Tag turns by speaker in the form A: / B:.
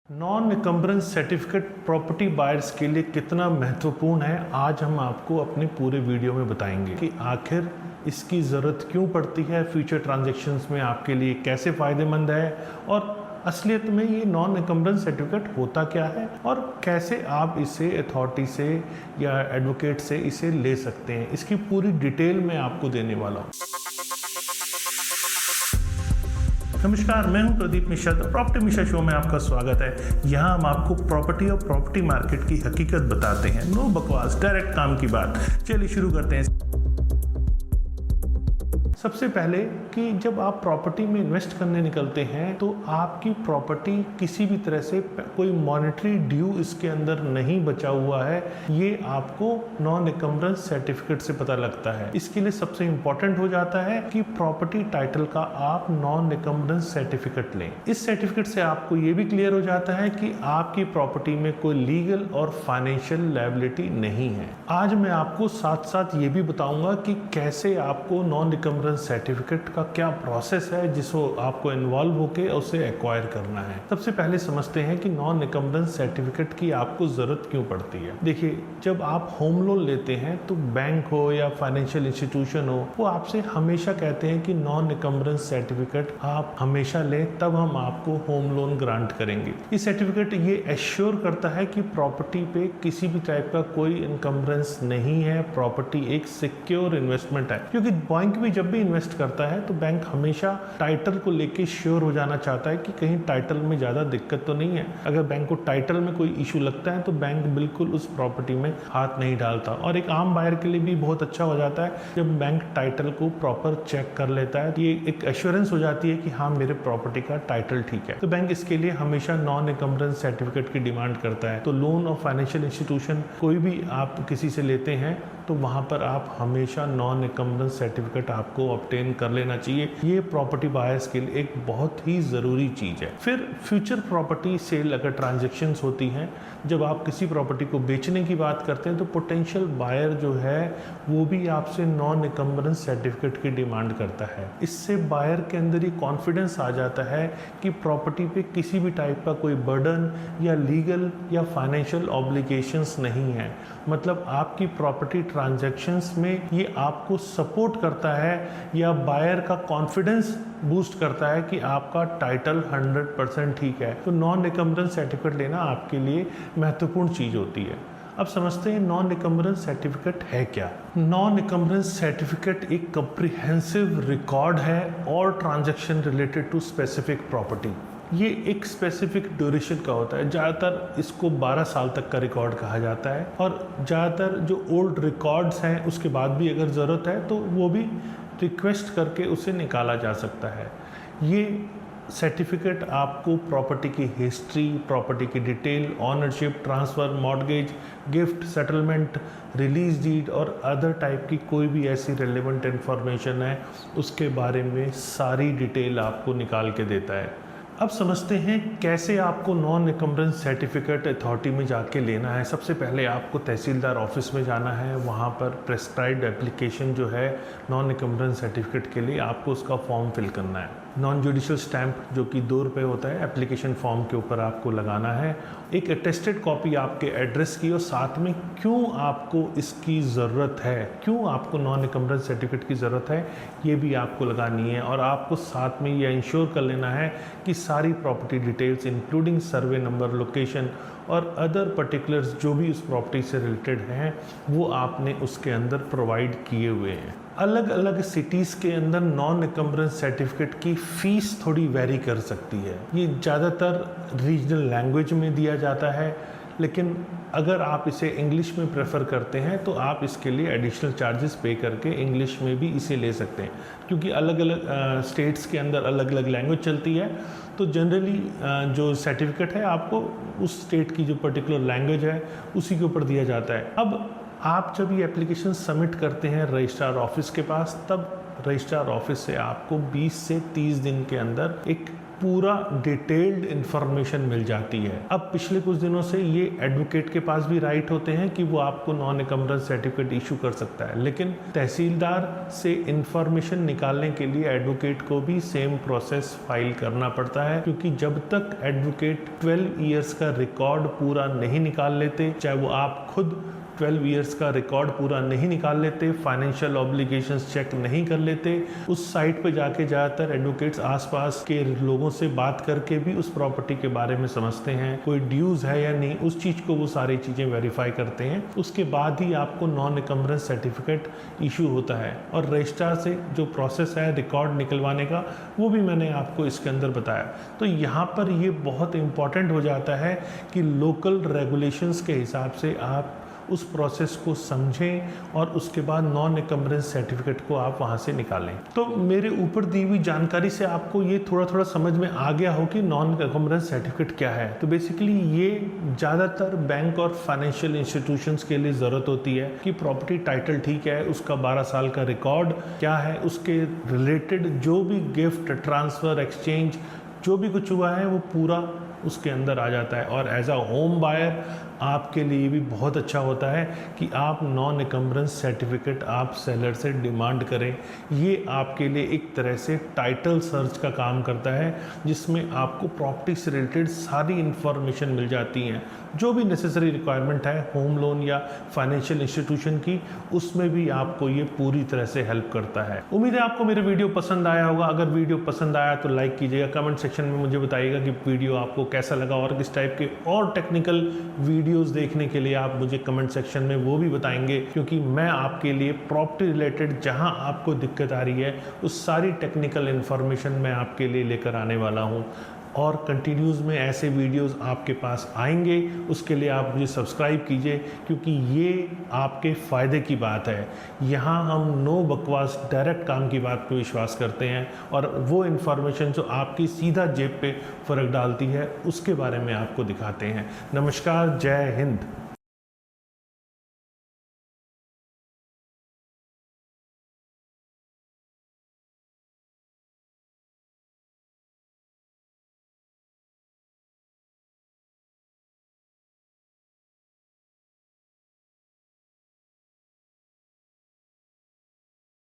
A: Non encumbrance certificate property buyers के लिए कितना महत्वपूर्ण है, आज हम आपको अपने पूरे वीडियो में बताएंगे कि आखिर इसकी ज़रूरत क्यों पड़ती है, फ्यूचर ट्रांजैक्शंस में आपके लिए कैसे फ़ायदेमंद है और असलियत में ये नॉन इनकम्बरेंस सर्टिफिकेट होता क्या है और कैसे आप इसे अथॉरिटी से या एडवोकेट से इसे ले सकते हैं। इसकी पूरी डिटेल मैं आपको देने वाला हूँ। नमस्कार, मैं हूं प्रदीप मिश्रा। प्रॉपर्टी मिश्रा शो में आपका स्वागत है। यहां हम आपको प्रॉपर्टी और प्रॉपर्टी मार्केट की हकीकत बताते हैं। नो बकवास, डायरेक्ट काम की बात। चलिए शुरू करते हैं। सबसे पहले कि जब आप प्रॉपर्टी में इन्वेस्ट करने निकलते हैं तो आपकी प्रॉपर्टी किसी भी तरह से कोई मॉनेटरी ड्यू इसके अंदर नहीं बचा हुआ है, ये आपको नॉन इनकम्बरेंस सर्टिफिकेट से पता लगता है। इसके लिए सबसे इंपॉर्टेंट हो जाता है कि प्रॉपर्टी टाइटल का आप नॉन इनकम्बरेंस सर्टिफिकेट लें। इस सर्टिफिकेट से आपको ये भी क्लियर हो जाता है कि आपकी प्रॉपर्टी में कोई लीगल और फाइनेंशियल लायबिलिटी नहीं है। आज मैं आपको साथ साथ ये भी बताऊंगा कि कैसे आपको नॉन इनकम्बरेंस सर्टिफिकेट का क्या प्रोसेस है जिसको आपको इन्वॉल्व होके उसे एक्वायर करना है। सबसे पहले समझते हैं कि नॉन इनकम्बरेंस सर्टिफिकेट की आपको जरूरत क्यों पड़ती है। देखिए, जब आप होम लोन लेते हैं तो बैंक हो या फाइनेंशियल इंस्टीट्यूशन हो, वो आपसे हमेशा कहते हैं कि नॉन इनकम्बरेंस सर्टिफिकेट आप हमेशा लें, तब हम आपको होम लोन ग्रांट करेंगे। ये सर्टिफिकेट ये एश्योर करता है कि प्रॉपर्टी पे किसी भी टाइप का कोई इनकम्बरेंस नहीं है, प्रॉपर्टी एक सिक्योर इन्वेस्टमेंट है। क्योंकि बैंक भी जब भी इन्वेस्ट करता है तो बैंक हमेशा टाइटल को लेके श्योर हो जाना चाहता है कि कहीं टाइटल में ज़्यादा दिक्कत तो नहीं है। अगर बैंक को टाइटल में कोई इशू लगता है तो बैंक बिल्कुल उस प्रॉपर्टी में हाथ नहीं डालता। और एक आम बायर के लिए भी बहुत अच्छा हो जाता है जब बैंक टाइटल को प्रॉपर चेक कर लेता है। ये एक एश्योरेंस हो जाती है कि हाँ, मेरे प्रॉपर्टी का टाइटल ठीक है। तो बैंक इसके लिए हमेशा नॉन इनकम्बरेंस सर्टिफिकेट की डिमांड करता है। तो लोन और फाइनेंशियल इंस्टीट्यूशन कोई भी आप किसी से लेते हैं तो वहाँ पर आप हमेशा नॉन इनकम्बरेंस सर्टिफिकेट आपको ऑब्टेन कर लेना चाहिए। ये प्रॉपर्टी बायर्स के लिए एक बहुत ही ज़रूरी चीज़ है। फिर फ्यूचर प्रॉपर्टी सेल अगर ट्रांजैक्शंस होती हैं, जब आप किसी प्रॉपर्टी को बेचने की बात करते हैं तो पोटेंशियल बायर जो है वो भी आपसे नॉन इनकम्बरेंस सर्टिफिकेट की डिमांड करता है। इससे बायर के अंदर ये कॉन्फिडेंस आ जाता है कि प्रॉपर्टी पे किसी भी टाइप का कोई बर्डन या लीगल या फाइनेंशियल ऑब्लिगेशंस नहीं है। मतलब आपकी प्रॉपर्टी ट्रांजैक्शंस में ये आपको सपोर्ट करता है या बायर का कॉन्फिडेंस बूस्ट करता है कि आपका टाइटल 100% ठीक है। तो नॉन इनकम्बरेंस सर्टिफिकेट लेना आपके लिए महत्वपूर्ण चीज़ होती है। अब समझते हैं नॉन इनकम्बरेंस सर्टिफिकेट है क्या। नॉन इनकम्बरेंस सर्टिफिकेट एक कंप्रिहेंसिव रिकॉर्ड है और transaction related to specific property. ये एक स्पेसिफिक ड्यूरेशन का होता है। ज़्यादातर इसको 12 साल तक का रिकॉर्ड कहा जाता है और ज़्यादातर जो ओल्ड रिकॉर्ड्स हैं उसके बाद भी अगर ज़रूरत है तो वो भी रिक्वेस्ट करके उसे निकाला जा सकता है। ये सर्टिफिकेट आपको प्रॉपर्टी की हिस्ट्री, प्रॉपर्टी की detail, ownership, transfer, mortgage, gift, settlement, release deed और अदर टाइप की कोई भी ऐसी रेलेवेंट इन्फॉर्मेशन है उसके बारे में सारी डिटेल आपको निकाल के देता है। अब समझते हैं कैसे आपको नॉन इनकम्बरेंस सर्टिफिकेट अथॉरिटी में जाके लेना है। सबसे पहले आपको तहसीलदार ऑफिस में जाना है। वहाँ पर प्रेस्क्राइब्ड एप्लीकेशन जो है नॉन इनकम्बरेंस सर्टिफिकेट के लिए, आपको उसका फॉर्म फिल करना है। नॉन जुडिशियल स्टैंप जो कि 2 रुपये होता है, एप्लीकेशन फॉर्म के ऊपर आपको लगाना है। एक अटेस्टेड कॉपी आपके एड्रेस की और साथ में क्यों आपको इसकी ज़रूरत है, क्यों आपको नॉन इनकम्बरेंस सर्टिफिकेट की ज़रूरत है, ये भी आपको लगानी है। और आपको साथ में ये इंश्योर कर लेना है कि सारी property details including survey number, location और अदर पर्टिकुलर्स जो भी उस प्रॉपर्टी से रिलेटेड हैं वो आपने उसके अंदर प्रोवाइड किए हुए हैं। अलग अलग सिटीज़ के अंदर नॉन इनकम्बरेंस सर्टिफिकेट की फ़ीस थोड़ी वेरी कर सकती है। ये ज़्यादातर रीजनल लैंग्वेज में दिया जाता है, लेकिन अगर आप इसे इंग्लिश में प्रेफर करते हैं तो आप इसके लिए एडिशनल चार्जेस पे करके इंग्लिश में भी इसे ले सकते हैं। क्योंकि अलग अलग स्टेट्स के अंदर अलग अलग लैंग्वेज चलती है, तो जनरली जो सर्टिफिकेट है आपको उस स्टेट की जो पर्टिकुलर लैंग्वेज है उसी के ऊपर दिया जाता है। अब आप जब ये एप्लीकेशन सबमिट करते हैं रजिस्ट्रार ऑफिस के पास, तब रजिस्ट्रार ऑफिस से आपको 20 से 30 दिन के अंदर एक पूरा डिटेल्ड इंफॉर्मेशन मिल जाती है। अब पिछले कुछ दिनों से ये एडवोकेट के पास भी राइट होते हैं कि वो आपको नॉन एकम्बरेंस सर्टिफिकेट इशू कर सकता है, लेकिन तहसीलदार से इंफॉर्मेशन निकालने के लिए एडवोकेट को भी सेम प्रोसेस फाइल करना पड़ता है, क्योंकि जब तक एडवोकेट 12 ईयर्स का रिकॉर्ड पूरा नहीं निकाल लेते, चाहे वो आप खुद 12 ईयर्स का रिकॉर्ड पूरा नहीं निकाल लेते, फाइनेंशियल ऑब्लिगेशंस चेक नहीं कर लेते, उस साइट पे जाके ज़्यादातर एडवोकेट्स आसपास के लोगों से बात करके भी उस प्रॉपर्टी के बारे में समझते हैं, कोई ड्यूज़ है या नहीं, उस चीज़ को वो सारी चीज़ें वेरीफाई करते हैं। उसके बाद ही आपको नॉन एकम्बरेंस सर्टिफिकेट इशू होता है। और रजिस्ट्रार से जो प्रोसेस है रिकॉर्ड निकलवाने का, वो भी मैंने आपको इसके अंदर बताया। तो यहाँ पर ये बहुत इम्पॉर्टेंट हो जाता है कि लोकल रेगुलेशंस के हिसाब से आप उस प्रोसेस को समझें और उसके बाद नॉन एकम्बरेंस सर्टिफिकेट को आप वहाँ से निकालें। तो मेरे ऊपर दी हुई जानकारी से आपको ये थोड़ा थोड़ा समझ में आ गया हो कि नॉन एकम्बरेंस सर्टिफिकेट क्या है। तो बेसिकली ये ज़्यादातर बैंक और फाइनेंशियल इंस्टीट्यूशंस के लिए ज़रूरत होती है कि प्रॉपर्टी टाइटल ठीक है, उसका 12 साल का रिकॉर्ड क्या है, उसके रिलेटेड जो भी गिफ्ट, ट्रांसफ़र, एक्सचेंज जो भी कुछ हुआ है वो पूरा उसके अंदर आ जाता है। और एज अ होम बायर आपके लिए भी बहुत अच्छा होता है कि आप नॉन एकम्बरेंस सर्टिफिकेट आप सेलर से डिमांड करें। ये आपके लिए एक तरह से टाइटल सर्च का काम करता है, जिसमें आपको प्रॉपर्टी से रिलेटेड सारी इंफॉर्मेशन मिल जाती हैं, जो भी नेसेसरी रिक्वायरमेंट है होम लोन या फाइनेंशियल इंस्टीट्यूशन की, उसमें भी आपको ये पूरी तरह से हेल्प करता है। उम्मीद है आपको मेरे वीडियो पसंद आया होगा। अगर वीडियो पसंद आया तो लाइक कीजिएगा, कमेंट सेक्शन में मुझे बताइएगा कि वीडियो आपको कैसा लगा और किस टाइप के और टेक्निकल वीडियोस देखने के लिए आप मुझे कमेंट सेक्शन में वो भी बताएंगे, क्योंकि मैं आपके लिए प्रॉपर्टी रिलेटेड जहां आपको दिक्कत आ रही है उस सारी टेक्निकल इन्फॉर्मेशन मैं आपके लिए लेकर आने वाला हूं। और कंटिन्यूज़ में ऐसे वीडियोस आपके पास आएंगे, उसके लिए आप मुझे सब्सक्राइब कीजिए, क्योंकि ये आपके फ़ायदे की बात है। यहाँ हम नो बकवास डायरेक्ट काम की बात पे विश्वास करते हैं, और वो इन्फॉर्मेशन जो आपकी सीधा जेब पे फ़र्क डालती है उसके बारे में आपको दिखाते हैं। नमस्कार, जय हिंद।